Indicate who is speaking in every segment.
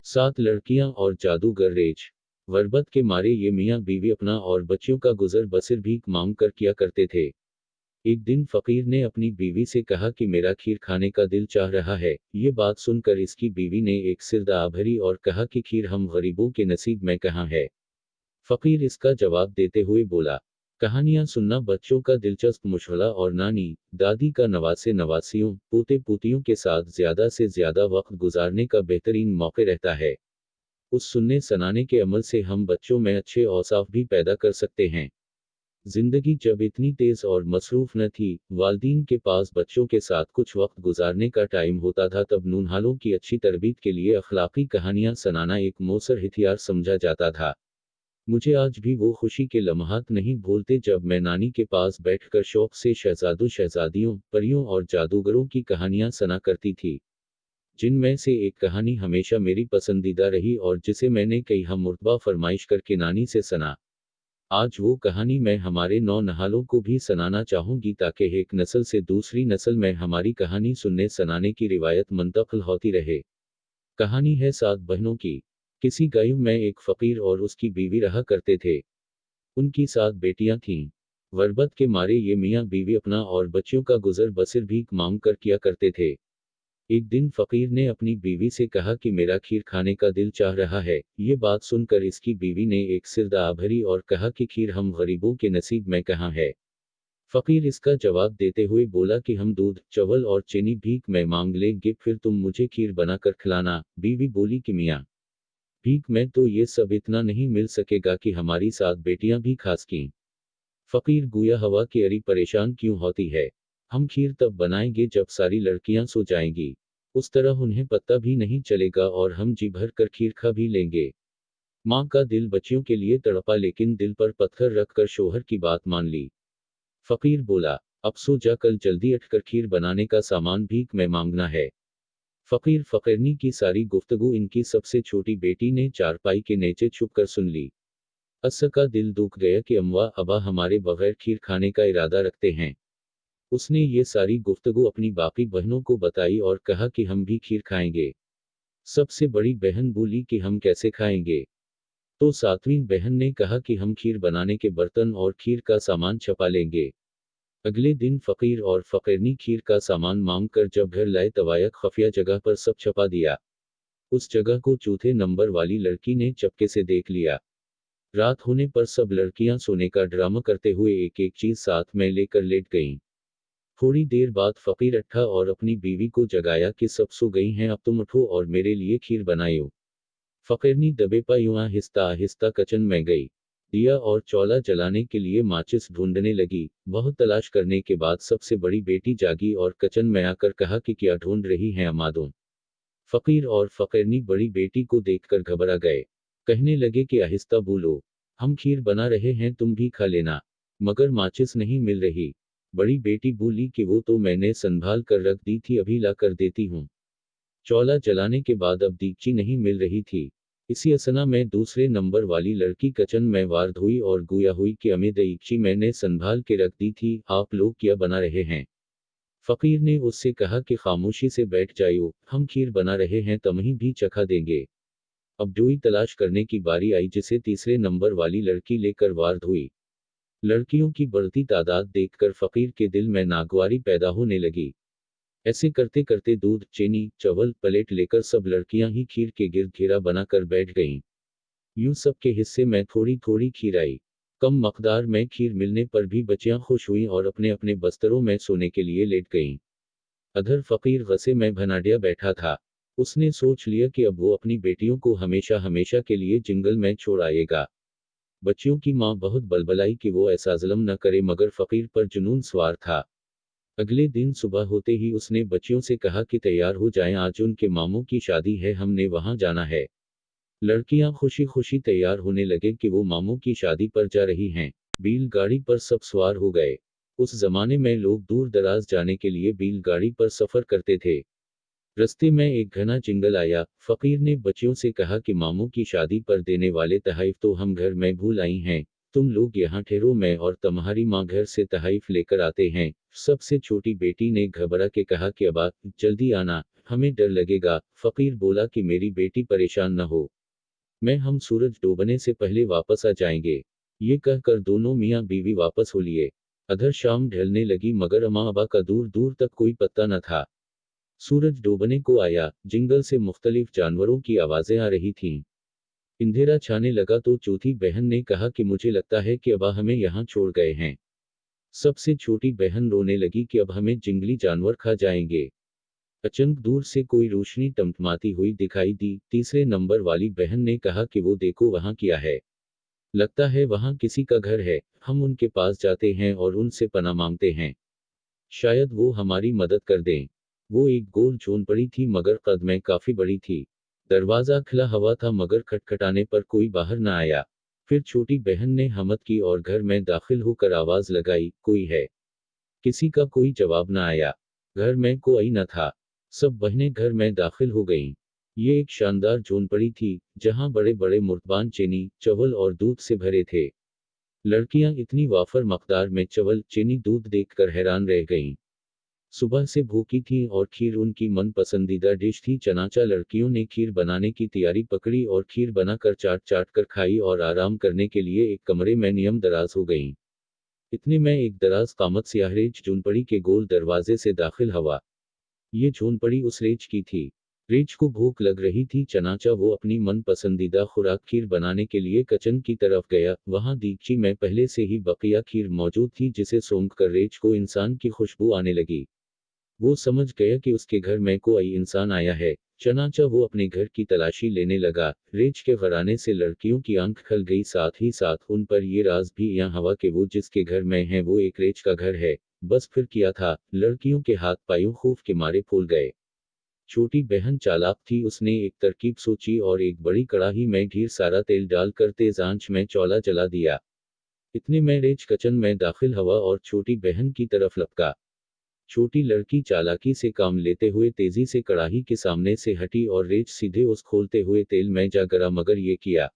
Speaker 1: 7 लड़कियां और जादूगर रेज। वर्बत के मारे ये मियाँ बीवी अपना और बच्चों का गुजर बसर भीख मांग कर किया करते थे। एक दिन फकीर ने अपनी बीवी से कहा कि मेरा खीर खाने का दिल चाह रहा है। ये बात सुनकर इसकी बीवी ने एक सिरदर्द भरी और कहा कि खीर हम गरीबों के नसीब में कहाँ है। फकीर इसका जवाब देते हुए बोला, कहानियां सुनना बच्चों का दिलचस्प मुशगला और नानी दादी का नवासे नवासियों पोते पोतियों के साथ ज्यादा से ज्यादा वक्त गुजारने का बेहतरीन मौके रहता है। उस सुनने सुनाने के अमल से हम बच्चों में अच्छे औसाफ भी पैदा कर सकते हैं। जिंदगी जब इतनी तेज और मसरूफ न थी, वालदीन के पास बच्चों के साथ कुछ वक्त गुजारने का टाइम होता था, तब नूनहालों की अच्छी तरबियत के लिए अखलाकी कहानियां सुनाना एक मौसर हथियार समझा जाता था। मुझे आज भी वो खुशी के लम्हात नहीं भूलते जब मैं नानी के पास बैठकर शौक से शहजादों शहजादियों परियों और जादूगरों की कहानियां सुना करती थी। जिनमें से एक कहानी हमेशा मेरी पसंदीदा रही और जिसे मैंने कई हममुर्तबा फरमाइश करके नानी से सुना। आज वो कहानी मैं हमारे नौनहालों को भी सुनाना चाहूंगी ताकि एक नस्ल से दूसरी नस्ल में हमारी कहानी सुनने सुनाने की रिवायत मुंतकिल होती रहे। कहानी है 7 बहनों की। किसी गांव में एक फकीर और उसकी बीवी रहा करते थे। उनकी 7 बेटियां थीं। वर्बत के मारे ये मियाँ बीवी अपना और बच्चों का गुजर बसर भीख मांग कर किया करते थे। एक दिन फकीर ने अपनी बीवी से कहा कि मेरा खीर खाने का दिल चाह रहा है। ये बात सुनकर इसकी बीवी ने एक सिरदर्द भरी और कहा कि खीर हम गरीबों के नसीब में कहाँ है। फकीर इसका जवाब देते हुए बोला कि हम दूध चावल और चीनी भीख में मांग लेंगे, फिर तुम मुझे खीर बनाकर खिलाना। बीवी बोली कि मियाँ, भीख में तो ये सब इतना नहीं मिल सकेगा कि हमारी 7 बेटियां भी खा सकें। फकीर गुया हवा की अरी परेशान क्यों होती है। हम खीर तब बनाएंगे जब सारी लड़कियां सो जाएंगी। उस तरह उन्हें पता भी नहीं चलेगा और हम जी भर कर खीर खा भी लेंगे। माँ का दिल बच्चियों के लिए तड़पा लेकिन दिल पर पत्थर रखकर शोहर की बात मान ली। फकीर बोला, अब सो जा, कल जल्दी उठकर खीर बनाने का सामान भीख में मांगना है। फकीर फकीरनी की सारी गुफ्तगू इनकी सबसे छोटी बेटी ने चारपाई के नीचे छुपकर सुन ली। अस्स का दिल दुख गया कि अम्वा अबा हमारे बगैर खीर खाने का इरादा रखते हैं। उसने ये सारी गुफ्तगू अपनी बाकी बहनों को बताई और कहा कि हम भी खीर खाएंगे। सबसे बड़ी बहन बोली कि हम कैसे खाएंगे। तो 7वीं बहन ने कहा कि हम खीर बनाने के बर्तन और खीर का सामान छपा लेंगे। अगले दिन फकीर और फकीरनी खीर का सामान मांगकर जब घर लाए तब एक खुफिया जगह पर सब छपा दिया। उस जगह को चौथे नंबर वाली लड़की ने चपके से देख लिया। रात होने पर सब लड़कियां सोने का ड्रामा करते हुए एक एक चीज साथ में लेकर लेट गईं। थोड़ी देर बाद फकीर उठा और अपनी बीवी को जगाया कि सब सो गई हैं, अब तुम उठो और मेरे लिए खीर बनाओ। फकीरनी दबे पर यूं आहिस्ता आहिस्ता किचन में गई। दिया और चौला जलाने के लिए माचिस ढूंढने लगी। बहुत तलाश करने के बाद सबसे बड़ी बेटी जागी और किचन में आकर कहा कि क्या ढूंढ रही हैं अम्मादों। फकीर और फकीरनी बड़ी बेटी को देखकर घबरा गए। कहने लगे कि आहिस्ता बोलो, हम खीर बना रहे हैं, तुम भी खा लेना। मगर माचिस नहीं मिल रही। बड़ी बेटी बोली कि वो तो मैंने संभाल कर रख दी थी, अभी ला कर देती हूँ। चौला जलाने के बाद अब दीगची नहीं मिल रही थी। इसी असना में दूसरे नंबर वाली लड़की किचन में वार हुई और गुया हुई कि अमे दीगची मैंने संभाल के रख दी थी, आप लोग क्या बना रहे हैं। फकीर ने उससे कहा कि खामोशी से बैठ जाओ, हम खीर बना रहे हैं, तुम्हें भी चखा देंगे। अब डोई तलाश करने की बारी आई जिसे तीसरे नंबर वाली लड़की लेकर वार हुई। लड़कियों की बढ़ती तादाद देखकर फकीर के दिल में नागवारी पैदा होने लगी। ऐसे करते करते दूध चीनी चावल प्लेट लेकर सब लड़कियां ही खीर के गिर्द घेरा बनाकर बैठ गईं। यूं सबके हिस्से में थोड़ी थोड़ी खीर आई। कम मकदार में खीर मिलने पर भी बच्चियां खुश हुईं और अपने अपने बस्तरों में सोने के लिए लेट गईं। अधर फकीर गसे में भनाडिया बैठा था। उसने सोच लिया कि अब वो अपनी बेटियों को हमेशा हमेशा के लिए जंगल में छोड़ आएगा। बच्चियों की माँ बहुत बलबलाई कि वो ऐसा जुल्म न करे, मगर फकीर पर जुनून सवार था। अगले दिन सुबह होते ही उसने बच्चियों से कहा कि तैयार हो जाएं, आज उनके मामों की शादी है, हमने वहां जाना है। लड़कियां खुशी खुशी तैयार होने लगे कि वो मामों की शादी पर जा रही हैं। बैलगाड़ी पर सब सवार हो गए। उस जमाने में लोग दूर दराज जाने के लिए बैलगाड़ी पर सफर करते थे। रस्ते में एक घना जंगल आया। फकीर ने बच्चियों से कहा कि मामों की शादी पर देने वाले तहफ़ तो हम घर में भूल आई हैं, तुम लोग यहाँ ठहरो, मैं और तुम्हारी माँ घर से तहरीफ लेकर आते हैं। सबसे छोटी बेटी ने घबरा के कहा कि अब्बा, जल्दी आना, हमें डर लगेगा। फकीर बोला कि मेरी बेटी परेशान न हो, हम सूरज डूबने से पहले वापस आ जाएंगे। ये कहकर दोनों मियाँ बीवी वापस हो लिए। अधर शाम ढलने लगी मगर अम्मा अब्बा का दूर दूर तक कोई पत्ता न था। सूरज डूबने को आया, जंगल से मुख्तलिफ जानवरों की आवाजें आ रही थीं। अंधेरा छाने लगा तो चौथी बहन ने कहा कि मुझे लगता है कि अब्बा हमें यहाँ छोड़ गए हैं। सबसे छोटी बहन रोने लगी कि अब हमें जंगली जानवर खा जाएंगे। अचानक दूर से कोई रोशनी टमटमाती हुई दिखाई दी। तीसरे नंबर वाली बहन ने कहा कि वो देखो वहाँ क्या है। लगता है वहाँ किसी का घर है, हम उनके पास जाते हैं और उनसे पनाह मांगते हैं। शायद वो हमारी मदद कर दें। वो एक गोल झोंपड़ी थी मगर कद में काफी बड़ी थी। दरवाजा खुला हुआ था मगर खटखटाने पर कोई बाहर न आया। फिर छोटी बहन ने हिम्मत की और घर में दाखिल होकर आवाज लगाई, कोई है? किसी का कोई जवाब न आया। घर में कोई न था। सब बहनें घर में दाखिल हो गईं। ये एक शानदार झोंपड़ी थी, जहां बड़े बड़े मुर्तबान चीनी, चावल और दूध से भरे थे। लड़कियां इतनी वाफर मकदार में चावल, चीनी, दूध देखकर हैरान रह गईं। सुबह से भूखी थीं और खीर उनकी मन पसंदीदा डिश थी। चनाचा लड़कियों ने खीर बनाने की तैयारी पकड़ी और खीर बनाकर चाट चाट कर खाई और आराम करने के लिए एक कमरे में नियम दराज हो गईं। इतने में एक दराज कामत सियाहरेज झोंपड़ी के गोल दरवाजे से दाखिल हुआ। ये झोंपड़ी उस रेच की थी। रेच को भूख लग रही थी। चनाचा वो अपनी मन पसंदीदा खुराक खीर बनाने के लिए किचन की तरफ गया। वहां दीगची में पहले से ही बकिया खीर मौजूद थी जिसे सूंघ कर रेच को इंसान की खुशबू आने लगी। वो समझ गया कि उसके घर में कोई इंसान आया है। चनाचा वो अपने घर की तलाशी लेने लगा। रेच के घराने से लड़कियों की आंख खल गई, साथ ही साथ उन पर ये राज भी यहाँ हवा कि वो जिसके घर में है वो एक रेच का घर है। बस फिर किया था, लड़कियों के हाथ पायों खौफ के मारे फूल गए। छोटी बहन चालाक थी, उसने एक तरकीब सोची और एक बड़ी कड़ाही में ढेर सारा तेल डालकर तेज आंच में चौला जला दिया। इतने में रेच किचन में दाखिल हुआ और छोटी बहन की तरफ लपका। छोटी लड़की चालाकी से काम लेते हुए तेजी से कड़ाही के सामने से हटी और रेच सीधे उस खोलते हुए तेल में जा गिरा। मगर ये किया।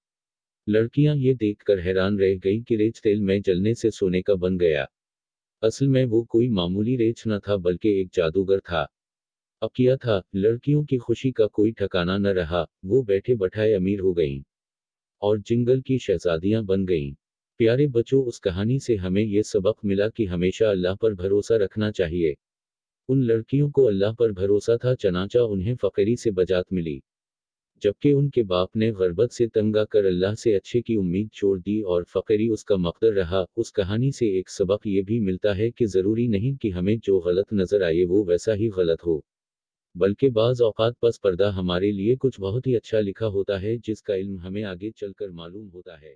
Speaker 1: लड़कियां ये देखकर हैरान रह गई कि रेच तेल में जलने से सोने का बन गया। असल में वो कोई मामूली रेच न था बल्कि एक जादूगर था। अब किया था, लड़कियों की खुशी का कोई ठिकाना न रहा। वो बैठे बैठाए अमीर हो गईं और जंगल की शहजादियां बन गईं। प्यारे बच्चों, उस कहानी से हमें ये सबक मिला कि हमेशा अल्लाह पर भरोसा रखना चाहिए। उन लड़कियों को अल्लाह पर भरोसा था, चनाचा उन्हें फकीरी से बजात मिली। जबकि उनके बाप ने गुर्बत से तंग आकर अल्लाह से अच्छे की उम्मीद छोड़ दी और फकीरी उसका मकदर रहा। उस कहानी से एक सबक ये भी मिलता है कि ज़रूरी नहीं कि हमें जो गलत नज़र आए वो वैसा ही गलत हो, बल्कि बाज़ औक़ात पस पर्दा हमारे लिए कुछ बहुत ही अच्छा लिखा होता है जिसका इल्म हमें आगे चलकर मालूम होता है।